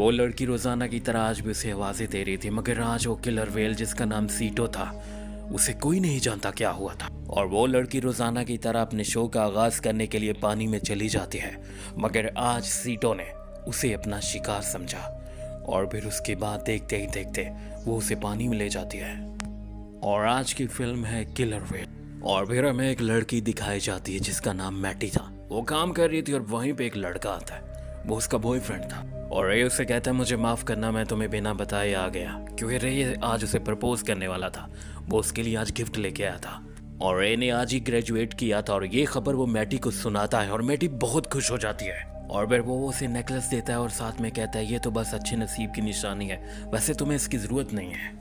वो लड़की रोजाना की तरह आज भी उसे आवाजें दे रही थी, मगर आज वो किलर वेल जिसका नाम सीटो था उसे कोई नहीं जानता क्या हुआ था। और वो लड़की रोजाना की तरह अपने शो का आगाज करने के लिए पानी में चली जाती है, मगर आज सीटो ने उसे अपना शिकार समझा और फिर उसके बाद देखते ही देखते वो उसे पानी में ले जाती है। और आज की फिल्म है किलर वेल। और फिर हमें एक लड़की दिखाई जाती है जिसका नाम मैटी था। वो काम कर रही थी और वहीं पे एक लड़का आता है, वो उसका बॉयफ्रेंड था। और रे उसे कहता है मुझे माफ करना, मैं तुम्हें बिना बताए आ गया, क्योंकि रे आज उसे प्रपोज करने वाला था। वो उसके लिए आज गिफ्ट लेके आया था और रे ने आज ही ग्रेजुएट किया था। और ये खबर वो मैटी को सुनाता है और मैटी बहुत खुश हो जाती है। और फिर वो उसे नेकलेस देता है और साथ में कहता है ये तो बस अच्छे नसीब की निशानी है, वैसे तुम्हें इसकी जरूरत नहीं है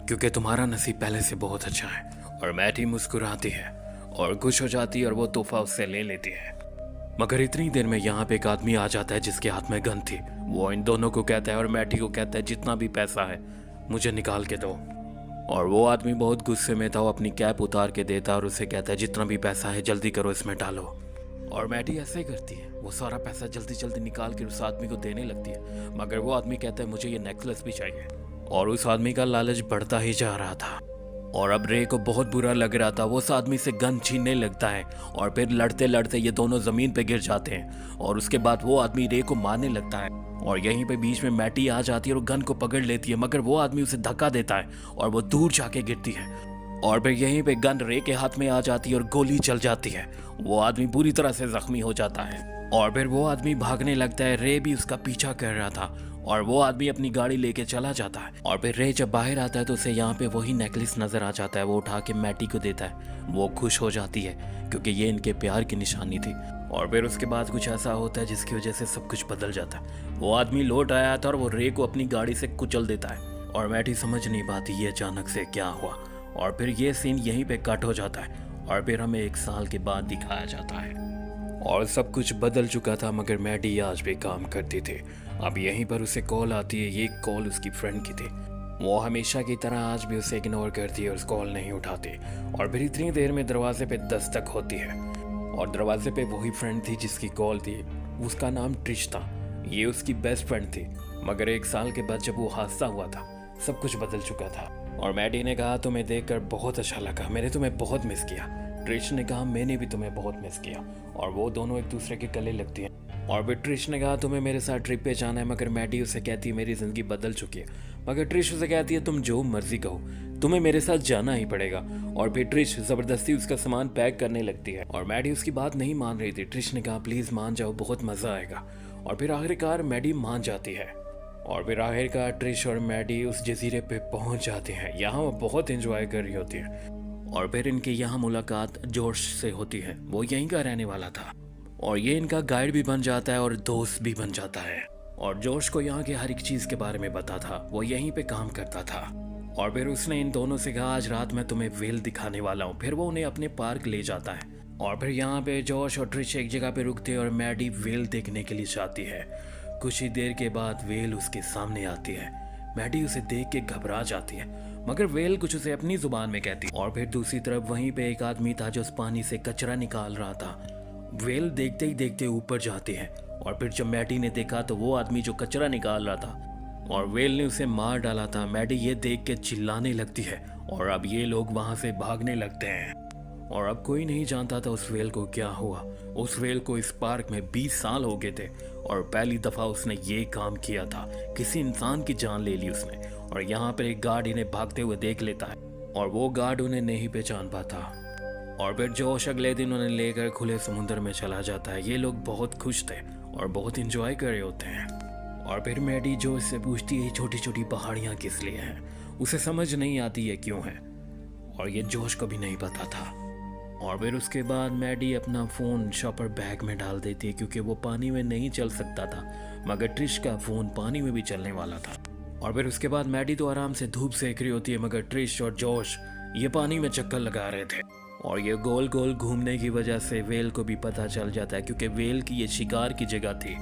क्योंकि तुम्हारा नसीब पहले से बहुत अच्छा है। और मैटी मुस्कुराती है और खुश हो जाती है और वो तोहफा उससे ले लेती है। मगर इतनी देर में यहाँ पे एक आदमी आ जाता है जिसके हाथ में गन थी। वो इन दोनों को कहता है और मैटी को कहता है जितना भी पैसा है मुझे निकाल के दो। और वो आदमी बहुत गुस्से में था, वो अपनी कैप उतार के देता है और उसे कहता है जितना भी पैसा है जल्दी करो, इसमें डालो। और मैटी ऐसे ही करती है, वो सारा पैसा जल्दी जल्दी निकाल के उस आदमी को देने लगती है। मगर वो आदमी कहता है मुझे ये नेकलेस भी चाहिए। और उस आदमी का लालच बढ़ता ही जा रहा था और अब रे को बहुत बुरा लग रहा था। वो उस आदमी से गन छीनने लगता है और फिर लड़ते लड़ते ये दोनों जमीन पे गिर जाते हैं। और उसके बाद वो आदमी रे को मारने लगता है और यहीं पे बीच में मैटी आ जाती है और गन को पकड़ लेती है, मगर वो आदमी उसे धक्का देता है और वो दूर जाके गिरती है। और फिर यहीं पे गन रे के हाथ में आ जाती है और गोली चल जाती है। वो आदमी बुरी तरह से जख्मी हो जाता है और फिर वो आदमी भागने लगता है। रे भी उसका पीछा कर रहा था और वो आदमी अपनी गाड़ी लेके चला जाता है। और फिर रे जब बाहर आता है तो उसे यहाँ पे वही नेकलेस नजर आ जाता है। वो उठा के मैटी को देता है, वो खुश हो जाती है क्योंकि ये इनके प्यार की निशानी थी। और फिर उसके बाद कुछ ऐसा होता है जिसकी वजह से सब कुछ बदल जाता है। वो आदमी लौट आया था और वो रे को अपनी गाड़ी से कुचल देता है और मैटी समझ नहीं पाती ये अचानक से क्या हुआ। और फिर ये सीन यहीं पे कट हो जाता है और फिर हमें 1 साल के बाद दिखाया जाता है और सब कुछ बदल चुका था, मगर मैडी आज भी काम करती थी। अब यहीं पर उसे कॉल आती है, ये कॉल उसकी फ्रेंड की थी। वो हमेशा की तरह आज भी उसे इग्नोर करती है और उस कॉल नहीं उठाती। और फिर इतनी देर में दरवाजे पे दस्तक होती है और दरवाजे पे वही फ्रेंड थी जिसकी कॉल थी। उसका नाम ट्रिश था, ये उसकी बेस्ट फ्रेंड थी। मगर 1 साल के बाद जब वो हादसा हुआ था सब कुछ बदल चुका था। और मैडी ने कहा तुम्हें देखकर बहुत अच्छा लगा, मैंने तुम्हें बहुत मिस किया। ट्रिश ने कहा मैंने भी तुम्हें बहुत मिस किया। और वो दोनों एक दूसरे के गले लगती हैं। और फिर ट्रिश ने कहा तुम्हें मेरे साथ ट्रिप पे जाना है, मगर मैडी उसे कहती है मेरी ज़िंदगी बदल चुकी है। मगर ट्रिश उसे कहती है तुम जो मर्जी कहो, तुम्हें मेरे साथ जाना ही पड़ेगा। और फिर ट्रिश ज़बरदस्ती उसका सामान पैक करने लगती है और मैडी उसकी बात नहीं मान रही थी। ट्रिश ने कहा प्लीज़ मान जाओ, बहुत मज़ा आएगा। और फिर आखिरकार मैडी मान जाती है और फिर आखिरकार ट्रिश और मैडी उस जजीरे पे पहुंच जाते हैं। यहाँ वो बहुत एंजॉय कर रही होती है। और फिर इनकी यहाँ मुलाकात जॉर्ज से होती है, वो यहीं का रहने वाला था और ये इनका गाइड भी बन जाता है और दोस्त भी बन जाता है। और जॉर्ज को यहाँ के हर एक चीज़ के बारे में पता था, वो यहीं पे काम करता था। और फिर उसने इन दोनों से कहा आज रात मैं तुम्हें वेल दिखाने वाला हूँ। फिर वो उन्हें अपने पार्क ले जाता है और फिर यहाँ पे जॉर्ज और ट्रिश एक जगह पे रुकते हैं और मैडी वेल देखने के लिए जाती है। कुछ ही देर के बाद वेल उसके सामने आती है। मैडी उसे देख के घबरा जाती है, मगर वेल कुछ उसे अपनी जुबान में कहती। और फिर दूसरी तरफ वहीं पे एक आदमी था जो उस पानी से कचरा निकाल रहा था। वेल देखते ही देखते ऊपर जाती है और फिर जब मैडी ने देखा तो वो आदमी जो कचरा निकाल रहा था और वेल ने उसे मार डाला था। मैडी ये देख के चिल्लाने लगती है और अब ये लोग वहां से भागने लगते हैं। और अब कोई नहीं जानता था उस वेल को क्या हुआ। उस वेल को इस पार्क में 20 साल हो गए थे और पहली दफा उसने ये काम किया था, किसी इंसान की जान ले ली उसने। और यहाँ पर एक गार्ड इन्हें भागते हुए देख लेता है और वो गार्ड उन्हें नहीं पहचान पाता। और फिर जोश अगले दिन उन्हें लेकर खुले समुद्र में चला जाता है। ये लोग बहुत खुश थे और बहुत इंजॉय कर रहे होते हैं। और फिर मैडी जोश से पूछती है छोटी छोटी पहाड़ियाँ किस लिए हैं। उसे समझ नहीं आती है क्यों है और ये जोश को भी नहीं पता था। और फिर उसके बाद मैडी अपना फ़ोन शॉपर बैग में डाल देती है क्योंकि वो पानी में नहीं चल सकता था, मगर ट्रिश का फ़ोन पानी में भी चलने वाला था। और फिर उसके बाद मैडी तो आराम से धूप सेक रही होती है, मगर ट्रिश और जोश ये पानी में चक्कर लगा रहे थे। और ये गोल गोल घूमने की वजह से वेल को भी पता चल जाता है क्योंकि वेल की ये शिकार की जगह थी।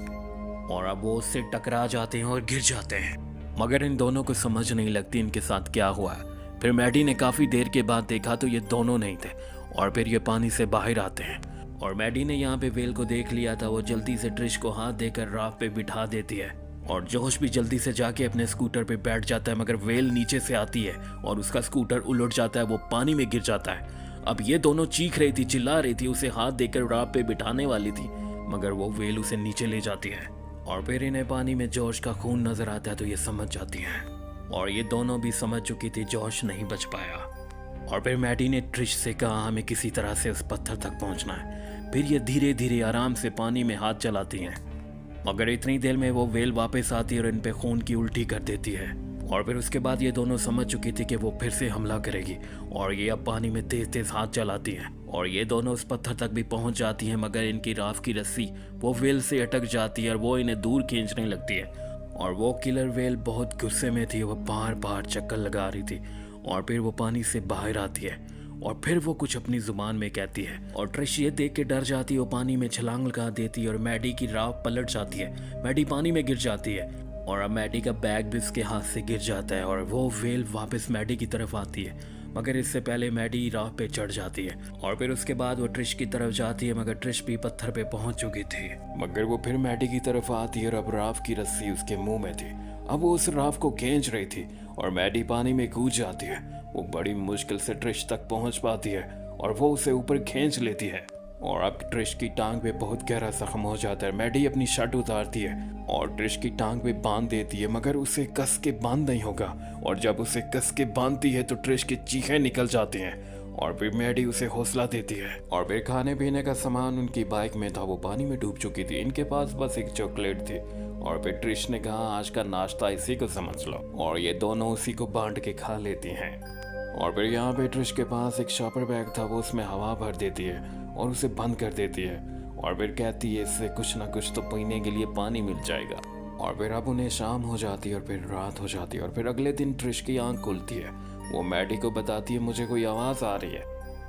और अब वो उससे टकरा जाते हैं और गिर जाते हैं, मगर इन दोनों को समझ नहीं लगती इनके साथ क्या हुआ है। फिर मैडी ने काफ़ी देर के बाद देखा तो ये दोनों नहीं थे और फिर ये पानी से बाहर आते हैं। और मैडी ने यहाँ पे वेल को देख लिया था। वो जल्दी से ट्रिश को हाथ देकर राफ्ट पे बिठा देती है और जोश भी जल्दी से जाके अपने स्कूटर पे बैठ जाता है, मगर वेल नीचे से आती है और उसका स्कूटर उलट जाता है, वो पानी में गिर जाता है। अब ये दोनों चीख रही थी, चिल्ला रही थी, उसे हाथ देकर राह पे बिठाने वाली थी, मगर वो वेल उसे नीचे ले जाती है। और फिर इन्हें पानी में जॉर्ज का खून नजर आता है तो ये समझ जाती हैं, और ये दोनों भी समझ चुकी थी जॉर्ज नहीं बच पाया। और फिर मैडी ने ट्रिश से कहा हमें किसी तरह से उस पत्थर तक पहुंचना है। फिर ये धीरे धीरे आराम से पानी में हाथ चलाती हैं, मगर इतनी देर में वो वेल वापस आती है और इन पे खून की उल्टी कर देती है। और फिर उसके बाद ये दोनों समझ चुकी थी कि वो फिर से हमला करेगी, और ये अब पानी में तेज तेज हाथ चलाती हैं, और ये दोनों उस पत्थर तक भी पहुंच जाती हैं, मगर इनकी राफ की रस्सी वो वेल से अटक जाती है और वो इन्हें दूर खींचने लगती है। और वो किलर वेल बहुत गुस्से में थी, वो बार बार चक्कर लगा रही थी। और फिर वो पानी से बाहर आती है और फिर वो कुछ अपनी जुबान में कहती है, और ट्रिश ये देख के डर जाती है, वो पानी में छलांग लगा देती है और मैडी की राव पलट जाती है। मैडी पानी में गिर जाती है और अब मैडी का बैग भी उसके हाथ से गिर जाता है, और वो वेल वापस मैडी की तरफ आती है, मगर इससे पहले मैडी राह पे चढ़ जाती है। और फिर उसके बाद वो ट्रिश की तरफ जाती है, मगर ट्रिश भी पत्थर पे पहुंच चुकी थी, मगर वो फिर मैडी की तरफ आती है और अब राव की रस्सी उसके मुंह में थी। अब वो उस राव को खींच रही थी और मैडी पानी में कूद जाती है। वो बड़ी मुश्किल से ट्रिश तक पहुंच पाती है और वो उसे ऊपर खींच लेती है, और अब ट्रिश की टांग पे बहुत गहरा जख्म हो जाता है। मैडी अपनी शर्ट उतारती है और ट्रिश की टांग पे बांध देती है, मगर उसे कस के बांध नहीं होगा, और जब उसे कस के बांधती है तो ट्रिश की चीखें निकल जाती हैं, और फिर मैडी उसे हौसला देती है। और फिर खाने पीने का सामान उनकी बाइक में था, वो पानी में डूब चुकी थी, इनके पास बस एक चॉकलेट थी। और फिर ट्रिश ने कहा आज का नाश्ता इसी को समझ लो, और ये दोनों उसी को बांट के खा लेती हैं। और फिर यहाँ पे ट्रिश के पास एक शॉपर बैग था, वो उसमें हवा भर देती है और उसे बंद कर देती है, और फिर कहती है इससे कुछ ना कुछ तो पीने के लिए पानी मिल जाएगा। और फिर अब उन्हें शाम हो जाती है और फिर रात हो जाती है, और फिर अगले दिन ट्रिश की आंख खुलती है। वो मैडी को बताती है मुझे कोई आवाज़ आ रही है,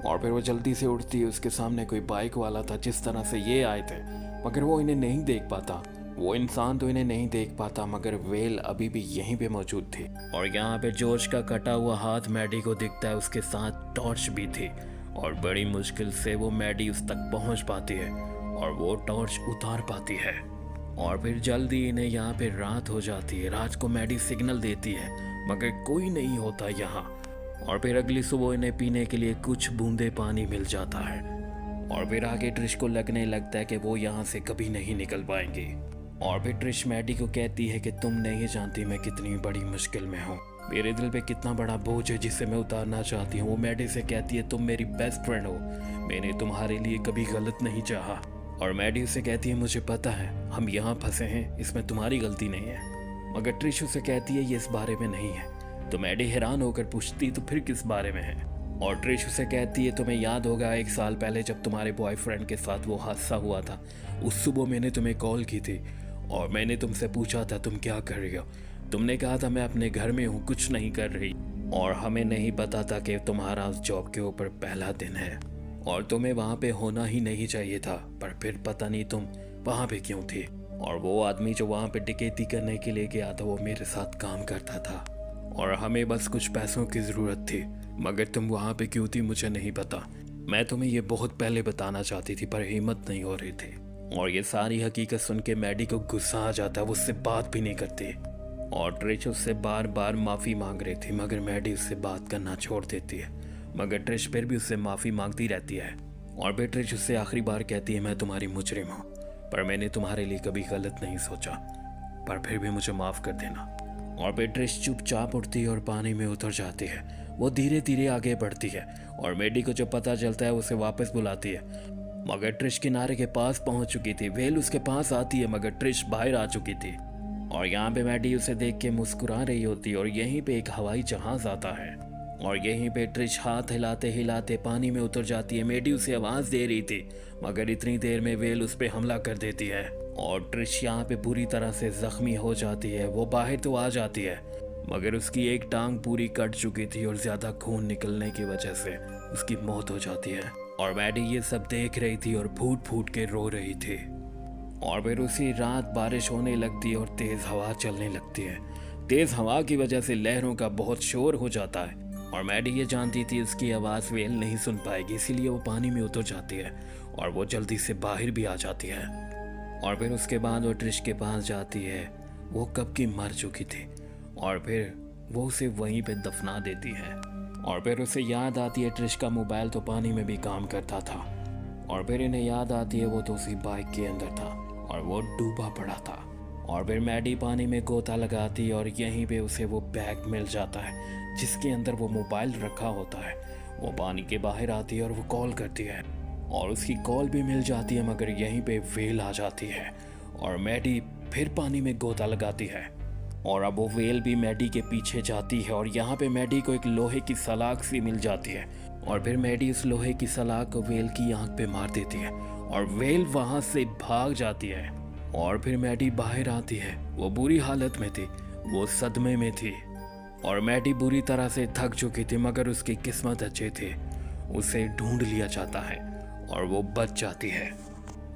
और फिर वो जल्दी से उठती है। उसके सामने कोई बाइक वाला था जिस तरह से ये आए थे, मगर वो इन्हें नहीं देख पाता। वो इंसान तो इन्हें नहीं देख पाता, मगर वेल अभी भी यहीं पे मौजूद थी। और यहाँ पे जॉर्ज का कटा हुआ हाथ मैडी को दिखता है, उसके साथ टॉर्च भी थी, और बड़ी मुश्किल से वो मैडी उस तक पहुँच पाती है और वो टॉर्च उतार पाती है। और फिर जल्दी इन्हें यहाँ पे रात हो जाती है। रात को मैडी सिग्नल देती है, मगर कोई नहीं होता यहाँ। और फिर अगली सुबह इन्हें पीने के लिए कुछ बूंदे पानी मिल जाता है, और फिर आगे ट्रिश को लगने लगता है कि वो यहाँ से कभी नहीं निकल पाएंगे। और फिर ट्रिश मैडी को कहती है कि तुम नहीं जानती मैं कितनी बड़ी मुश्किल में हूँ, मेरे दिल पे कितना बड़ा बोझ है जिसे मैं उतारना चाहती हूँ। वो मैडी से कहती है तुम मेरी बेस्ट फ्रेंड हो, मैंने तुम्हारे लिए कभी गलत नहीं चाहा। और मैडी उसे कहती है मुझे पता है हम यहाँ फंसे हैं, इसमें तुम्हारी गलती नहीं है। मगर ट्रिश उसे कहती है ये इस बारे में नहीं है। तो मैडी हैरान होकर पूछती तो फिर किस बारे में है। और ट्रिश उसे कहती है तुम्हें याद होगा 1 साल पहले जब तुम्हारे बॉयफ्रेंड के साथ वो हादसा हुआ था, उस सुबह मैंने तुम्हें कॉल की थी और मैंने तुमसे पूछा था तुम क्या कर रही हो। तुमने कहा था मैं अपने घर में हूँ, कुछ नहीं कर रही, और हमें नहीं पता था कि तुम्हारा उस जॉब के ऊपर पहला दिन है और तुम्हें वहाँ पे होना ही नहीं चाहिए था, पर फिर पता नहीं तुम वहाँ पे क्यों थी। और वो आदमी जो वहाँ पे डकैती करने के लिए गया था वो मेरे साथ काम करता था और हमें बस कुछ पैसों की ज़रूरत थी, मगर तुम वहाँ पे क्यों थी मुझे नहीं पता। मैं तुम्हें ये बहुत पहले बताना चाहती थी पर हिम्मत नहीं हो रही थी। और ये सारी हकीकत सुन के मैडी को गुस्सा आ जाता है, वो उससे बात भी नहीं करती। और ट्रिश उससे बार बार माफ़ी मांग रही थी, मगर मैडी उससे बात करना छोड़ देती है, मगर ट्रिश फिर भी उससे माफ़ी मांगती रहती है। और फिर ट्रिश उससे आखिरी बार कहती है मैं तुम्हारी मुजरिम हूँ, पर मैंने तुम्हारे लिए कभी गलत नहीं सोचा, पर फिर भी मुझे माफ़ कर देना। और फिर ट्रिश चुपचाप उठती है और पानी में उतर जाती है। वो धीरे धीरे आगे बढ़ती है और मैडी को जब पता चलता है उसे वापस बुलाती है, मगर ट्रिश किनारे के पास पहुंच चुकी थी। वेल उसके पास आती है, मगर ट्रिश बाहर आ चुकी थी। और यहाँ पे मैडी उसे देख के मुस्कुरा रही होती है और यहीं पे एक हवाई जहाज आता है और यहीं पे ट्रिश हाथ हिलाते हिलाते पानी में उतर जाती है। मैडी उसे आवाज़ दे रही थी, मगर इतनी देर में वेल उस पर हमला कर देती है और ट्रिश यहाँ पे बुरी तरह से जख्मी हो जाती है। वो बाहर तो आ जाती है, मगर उसकी एक टांग पूरी कट चुकी थी और ज़्यादा खून निकलने की वजह से उसकी मौत हो जाती है। और मैडी ये सब देख रही थी और फूट फूट के रो रही थी। और फिर उसी रात बारिश होने लगती है और तेज़ हवा चलने लगती है। तेज़ हवा की वजह से लहरों का बहुत शोर हो जाता है और मैडी ये जानती थी उसकी आवाज़ वेल नहीं सुन पाएगी, इसीलिए वो पानी में उतर जाती है और वो जल्दी से बाहर भी आ जाती है। और फिर उसके बाद वो ट्रिश के पास जाती है, वो कब की मर चुकी थी और फिर वो उसे वहीं पे दफना देती है। और फिर उसे याद आती है ट्रिश का मोबाइल तो पानी में भी काम करता था। और फिर इन्हें याद आती है वो तो उसी बाइक के अंदर था और वो डूबा पड़ा था। और फिर मैडी पानी में गोता लगाती और यहीं पे उसे वो बैग मिल जाता है जिसके अंदर वो मोबाइल रखा होता है। वो पानी के बाहर आती है और वो कॉल करती है और उसकी कॉल भी मिल जाती है, मगर यहीं पे वेल आ जाती है और मैडी फिर पानी में गोता लगाती है। और अब वो वेल भी मैडी के पीछे जाती है और यहाँ पे मैडी को एक लोहे की सलाख सी मिल जाती है और फिर मैडी उस लोहे की सलाख को वेल की आंख पे मार देती है और वेल वहाँ से भाग जाती है। और फिर मैडी बाहर आती है। वो बुरी हालत में थी, वो सदमे में थी और मैडी बुरी तरह से थक चुकी थी, मगर उसकी किस्मत अच्छी थी, उसे ढूंढ लिया जाता है और वो बच जाती है।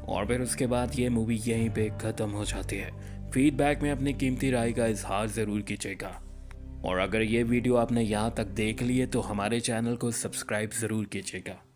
और फिर उसके बाद ये मूवी यहीं पे ख़त्म हो जाती है। फीडबैक में अपनी कीमती राय का इजहार ज़रूर कीजिएगा और अगर ये वीडियो आपने यहाँ तक देख ली है तो हमारे चैनल को सब्सक्राइब ज़रूर कीजिएगा।